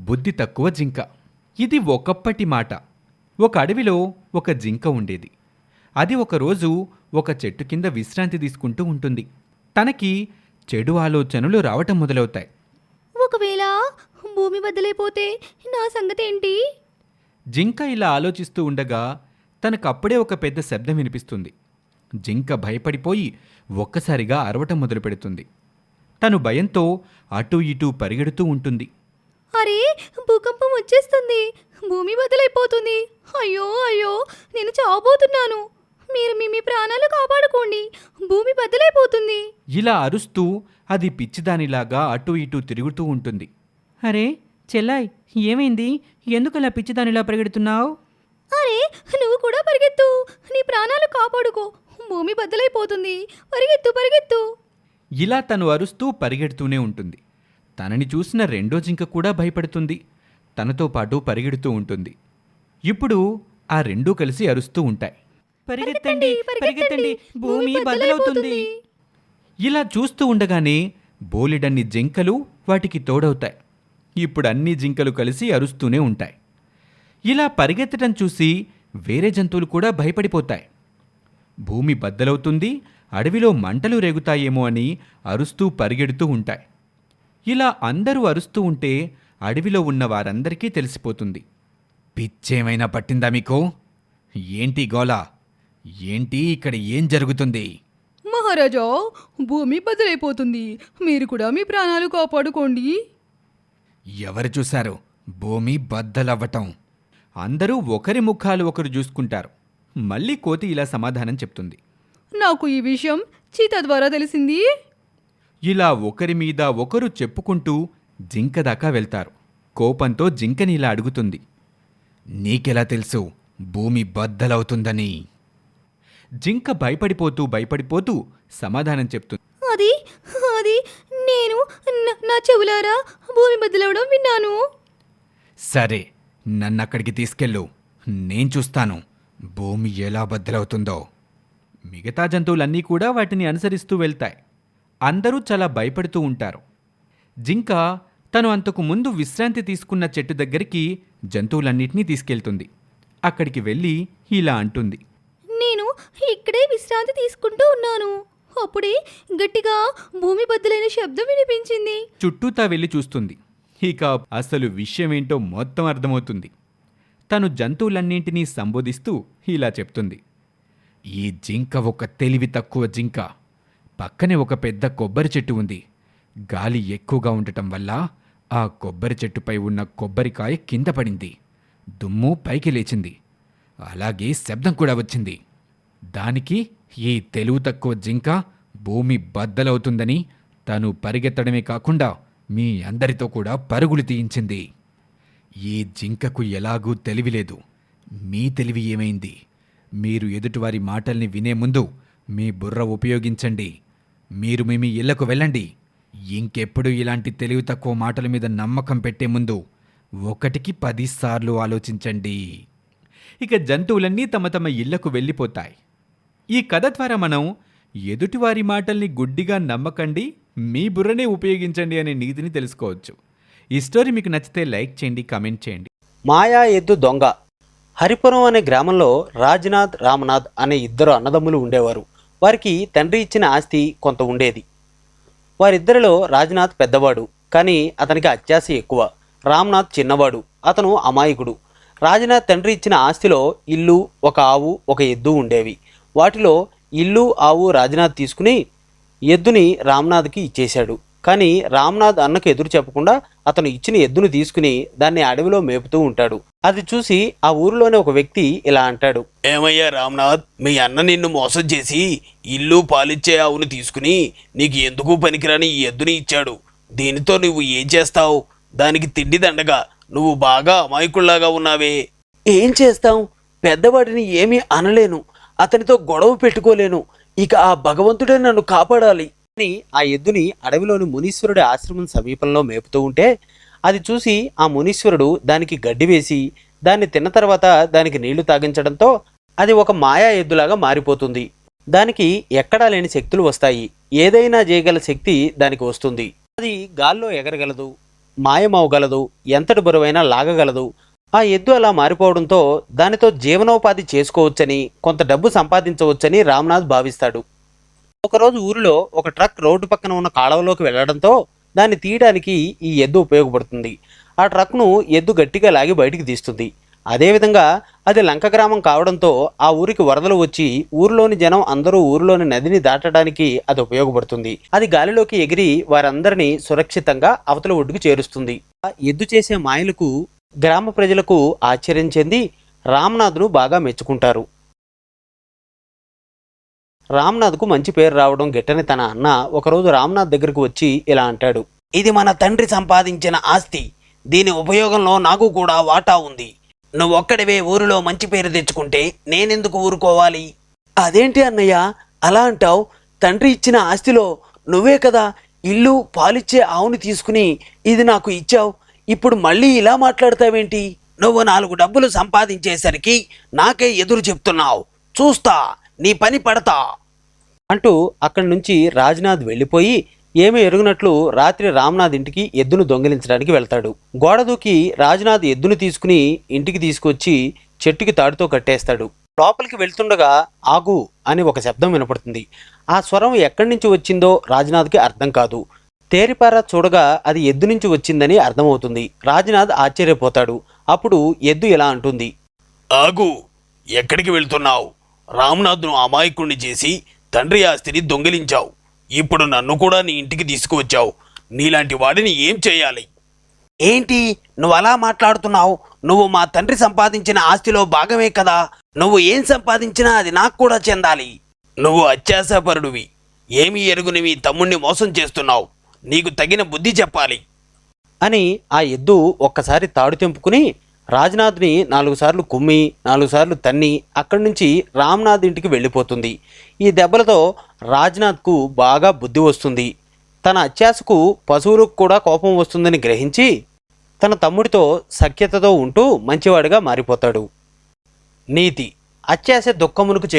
బుద్ధి తక్కువ జింక. ఇది ఒకప్పటి మాట. ఒక అడవిలో ఒక జింక ఉండేది. అది ఒకరోజు ఒక చెట్టు కింద విశ్రాంతి తీసుకుంటూ ఉంటుంది. తనకి చెడు ఆలోచనలు రావటం మొదలవుతాయి. ఒకవేళ భూమి బద్దలైపోతే నా సంగతి ఏంటి? జింక ఇలా ఆలోచిస్తూ ఉండగా తనకప్పుడే ఒక పెద్ద శబ్దం వినిపిస్తుంది. జింక భయపడిపోయి ఒక్కసారిగా అరవటం మొదలుపెడుతుంది. తను భయంతో అటూ ఇటూ పరిగెడుతూ ఉంటుంది. అరే, భూకంపం వచ్చేస్తుంది, భూమి బద్దలైపోతుంది, అయ్యో అయ్యో, నేను చావబోతున్నాను, మీరు మీ ప్రాణాలు కాపాడుకోండి, భూమి బద్దలైపోతుంది. ఇలా అరుస్తూ అది పిచ్చిదానిలాగా అటూ ఇటూ తిరుగుతూ ఉంటుంది. అరే చెల్లాయ్, ఏమైంది? ఎందుకలా పిచ్చిదానిలా పరిగెడుతున్నావు? అరే, నువ్వు కూడా పరిగెత్తు, నీ ప్రాణాలు కాపాడుకో, భూమి బద్దలైపోతుంది, పరిగెత్తు పరిగెత్తు. ఇలా తను అరుస్తూ పరిగెడుతూనే ఉంటుంది. తనని చూసిన రెండో జింక కూడా భయపడుతుంది. తనతో పాటు పరిగెడుతూ ఉంటుంది. ఇప్పుడు ఆ రెండూ కలిసి అరుస్తూ ఉంటాయి. పరిగెత్తండి పరిగెత్తండి, భూమి బద్దలవుతుంది. ఇలా చూస్తూ ఉండగానే బోలెడన్ని జింకలు వాటికి తోడవుతాయి. ఇప్పుడు అన్ని జింకలు కలిసి అరుస్తూనే ఉంటాయి. ఇలా పరిగెత్తడం చూసి వేరే జంతువులు కూడా భయపడిపోతాయి. భూమి బద్దలవుతుంది, అడవిలో మంటలు రేగుతాయేమో అని అరుస్తూ పరిగెడుతూ ఉంటాయి. ఇలా అందరూ అరుస్తూ ఉంటే అడవిలో ఉన్న వారందరికీ తెలిసిపోతుంది. పిచ్చేమైనా పట్టిందా మీకు? ఏంటి గోలా? ఏంటి ఇక్కడ ఏం జరుగుతుంది? మహారాజా, భూమి బద్దలైపోతుంది, మీరు కూడా మీ ప్రాణాలు కాపాడుకోండి. ఎవరు చూశారు భూమి బద్దలవ్వటం? అందరూ ఒకరి ముఖాలు ఒకరు చూసుకుంటారు. మళ్ళీ కోతి ఇలా సమాధానం చెప్తుంది. నాకు ఈ విషయం చీత ద్వారా తెలిసింది. ఇలా ఒకరి మీద ఒకరు చెప్పుకుంటూ జింక దాకా వెళ్తారు. కోపంతో జింకని ఇలా అడుగుతుంది. నీకెలా తెలుసు భూమి బద్దలవుతుందని? జింక భయపడిపోతూ సమాధానం చెప్తుంది. అది అది నేను నా చెవులారా భూమి బద్దలవడం విన్నాను. సరే, నన్నక్కడికి తీసుకెళ్ళు, నేను చూస్తాను భూమి ఎలా బద్దలవుతుందో. మిగతా జంతువులన్నీ కూడా వాటిని అనుసరిస్తూ వెళ్తాయి. అందరూ చాలా భయపడుతూ ఉంటారు. జింక తను అంతకు ముందు విశ్రాంతి తీసుకున్న చెట్టు దగ్గరికి జంతువులన్నిటినీ తీసుకెళ్తుంది. అక్కడికి వెళ్ళి ఇలా అంటుంది. నేను ఇక్కడే విశ్రాంతి తీసుకుంటూ ఉన్నాను, అప్పుడే గట్టిగా భూమి బద్దలైన శబ్దం వినిపించింది. చుట్టూతా వెళ్ళి చూస్తుంది. ఇక అసలు విషయమేంటో మొత్తం అర్థమవుతుంది. తను జంతువులన్నింటినీ సంబోధిస్తూ ఇలా చెప్తుంది. ఈ జింక ఒక తెలివి తక్కువ జింక. పక్కనే ఒక పెద్ద కొబ్బరి చెట్టు ఉంది. గాలి ఎక్కువగా ఉండటం వల్ల ఆ కొబ్బరి చెట్టుపై ఉన్న కొబ్బరికాయ కింద పడింది. దుమ్ము పైకి లేచింది. అలాగే శబ్దం కూడా వచ్చింది. దానికి ఈ తెలివి తక్కువ జింక భూమి బద్దలవుతుందని తను పరిగెత్తడమే కాకుండా మీ అందరితో కూడా పరుగులు తీయించింది. ఈ జింకకు ఎలాగూ తెలివిలేదు. మీ తెలివి ఏమైంది? మీరు ఎదుటివారి మాటల్ని వినే ముందు మీ బుర్ర ఉపయోగించండి. మీరు మీ ఇళ్లకు వెళ్ళండి. ఇంకెప్పుడు ఇలాంటి తెలివి తక్కువ మాటల మీద నమ్మకం పెట్టే ముందు 1కి 10 సార్లు ఆలోచించండి. ఇక జంతువులన్నీ తమ తమ ఇళ్లకు వెళ్ళిపోతాయి. ఈ కథ ద్వారా మనం ఎదుటివారి మాటల్ని గుడ్డిగా నమ్మకండి, మీ బుర్రనే ఉపయోగించండి అనే నీతిని తెలుసుకోవచ్చు. ఈ స్టోరీ మీకు నచ్చితే లైక్ చేయండి, కామెంట్ చేయండి. మాయా ఎద్దు దొంగ. హరిపురం అనే గ్రామంలో రాజ్నాథ్, రామనాథ్ అనే ఇద్దరు అన్నదమ్ములు ఉండేవారు. వారికి తండ్రి ఇచ్చిన ఆస్తి కొంత ఉండేది. వారిద్దరిలో రాజ్నాథ్ పెద్దవాడు, కానీ అతనికి అత్యాశ ఎక్కువ. రామ్నాథ్ చిన్నవాడు, అతను అమాయకుడు. రాజ్నాథ్ తండ్రి ఇచ్చిన ఆస్తిలో ఇల్లు, ఒక ఆవు, ఒక ఎద్దు ఉండేవి. వాటిలో ఇల్లు, ఆవు రాజ్నాథ్ తీసుకుని ఎద్దుని రామ్నాథ్కి ఇచ్చేశాడు. కానీ రామ్నాథ్ అన్నకు ఎదురు చెప్పకుండా అతను ఇచ్చిన ఎద్దును తీసుకుని దాన్ని అడవిలో మేపుతూ ఉంటాడు. అది చూసి ఆ ఊరిలోనే ఒక వ్యక్తి ఇలా అంటాడు. ఏమయ్యా రామ్నాథ్, మీ అన్న నిన్ను మోసం చేసి ఇల్లు పాలిచ్చే ఆవును తీసుకుని నీకు ఎందుకు పనికిరాని ఈ ఎద్దుని ఇచ్చాడు. దీనితో నువ్వు ఏం చేస్తావు? దానికి తిండి దండగా నువ్వు బాగా అమాయకుల్లాగా ఉన్నావే. ఏం చేస్తాం? పెద్దవాడిని ఏమీ అనలేను, అతనితో గొడవ పెట్టుకోలేను. ఇక ఆ భగవంతుడే నన్ను కాపాడాలి అని ఆ ఎద్దుని అడవిలోని మునీశ్వరుడి ఆశ్రమం సమీపంలో మేపుతూ ఉంటే అది చూసి ఆ మునీశ్వరుడు దానికి గడ్డి వేసి దాన్ని తిన్న తర్వాత దానికి నీళ్లు తాగించడంతో అది ఒక మాయా ఎద్దులాగా మారిపోతుంది. దానికి ఎక్కడా లేని శక్తులు వస్తాయి. ఏదైనా చేయగల శక్తి దానికి వస్తుంది. అది గాల్లో ఎగరగలదు, మాయమవగలదు, ఎంతటి బరువైనా లాగగలదు. ఆ ఎద్దు అలా మారిపోవడంతో దానితో జీవనోపాధి చేసుకోవచ్చని, కొంత డబ్బు సంపాదించవచ్చని రామ్నాథ్ భావిస్తాడు. ఒకరోజు ఊరిలో ఒక ట్రక్ రోడ్డు పక్కన ఉన్న కాలువలోకి వెళ్లడంతో దాన్ని తీయడానికి ఈ ఎద్దు ఉపయోగపడుతుంది. ఆ ట్రక్ను ఎద్దు గట్టిగా లాగి బయటికి తీస్తుంది. అదేవిధంగా అది లంక గ్రామం కావడంతో ఆ ఊరికి వరదలు వచ్చి ఊరిలోని జనం అందరూ ఊరిలోని నదిని దాటడానికి అది ఉపయోగపడుతుంది. అది గాలిలోకి ఎగిరి వారందరినీ సురక్షితంగా అవతల ఒడ్డుకు చేరుస్తుంది. ఆ ఎద్దు చేసే మాయలకు గ్రామ ప్రజలకు ఆశ్చర్యం చెంది రామ్నాథ్ను బాగా మెచ్చుకుంటారు. రామ్నాథ్కు మంచి పేరు రావడం గిట్టని తన అన్న ఒకరోజు రామ్నాథ్ దగ్గరకు వచ్చి ఇలా అంటాడు. ఇది మన తండ్రి సంపాదించిన ఆస్తి. దీని ఉపయోగంలో నాకు కూడా వాటా ఉంది. నువ్వొక్కడివే ఊరిలో మంచి పేరు తెచ్చుకుంటే నేనెందుకు ఊరుకోవాలి? అదేంటి అన్నయ్య అలా అంటావు? తండ్రి ఇచ్చిన ఆస్తిలో నువ్వే కదా ఇల్లు పాలిచ్చే ఆవుని తీసుకుని ఇది నాకు ఇచ్చావు. ఇప్పుడు మళ్ళీ ఇలా మాట్లాడతావేంటి? నువ్వు 4 డబ్బులు సంపాదించేసరికి నాకే ఎదురు చెప్తున్నావు. చూస్తా, నీ పని పడతా అంటూ అక్కడి నుంచి రాజ్నాథ్ వెళ్ళిపోయి ఏమీ ఎరుగునట్లు రాత్రి రామ్నాథ్ ఇంటికి ఎద్దును దొంగిలించడానికి వెళ్తాడు. గోడ దూకి రాజ్నాథ్ ఎద్దును తీసుకుని ఇంటికి తీసుకొచ్చి చెట్టుకి తాడుతో కట్టేస్తాడు. లోపలికి వెళ్తుండగా ఆగు అని ఒక శబ్దం వినపడుతుంది. ఆ స్వరం ఎక్కడి నుంచి వచ్చిందో రాజ్నాథ్కి అర్థం కాదు. తేరిపారా చూడగా అది ఎద్దు నుంచి వచ్చిందని అర్థమవుతుంది. రాజ్నాథ్ ఆశ్చర్యపోతాడు. అప్పుడు ఎద్దు ఇలా అంటుంది. ఆగు, ఎక్కడికి వెళ్తున్నావు? రామ్నాథ్ను అమాయకుణ్ణి చేసి తండ్రి ఆస్తిని దొంగిలించావు. ఇప్పుడు నన్ను కూడా నీ ఇంటికి తీసుకువచ్చావు. నీలాంటి వాడిని ఏం చేయాలి? ఏంటి నువ్వు అలా మాట్లాడుతున్నావు? నువ్వు మా తండ్రి సంపాదించిన ఆస్తిలో భాగమే కదా. నువ్వు ఏం సంపాదించినా అది నాకు కూడా చెందాలి. నువ్వు అత్యాశాపరుడివి. ఏమీ ఎరుగుని మీ తమ్ముణ్ణి మోసం చేస్తున్నావు. నీకు తగిన బుద్ధి చెప్పాలి అని ఆ ఎద్దు ఒక్కసారి తాడు తెంపుకుని రాజ్నాథ్ని 4 సార్లు కుమ్మి 4 సార్లు తన్ని అక్కడి నుంచి రామ్నాథ్ ఇంటికి వెళ్ళిపోతుంది. ఈ దెబ్బలతో రాజ్నాథ్కు బాగా బుద్ధి వస్తుంది. తన అత్యాశకు పశువులకు కూడా కోపం వస్తుందని గ్రహించి తన తమ్ముడితో సఖ్యతతో ఉంటూ మంచివాడిగా మారిపోతాడు. నీతి: అత్యాశ దుఃఖమునకు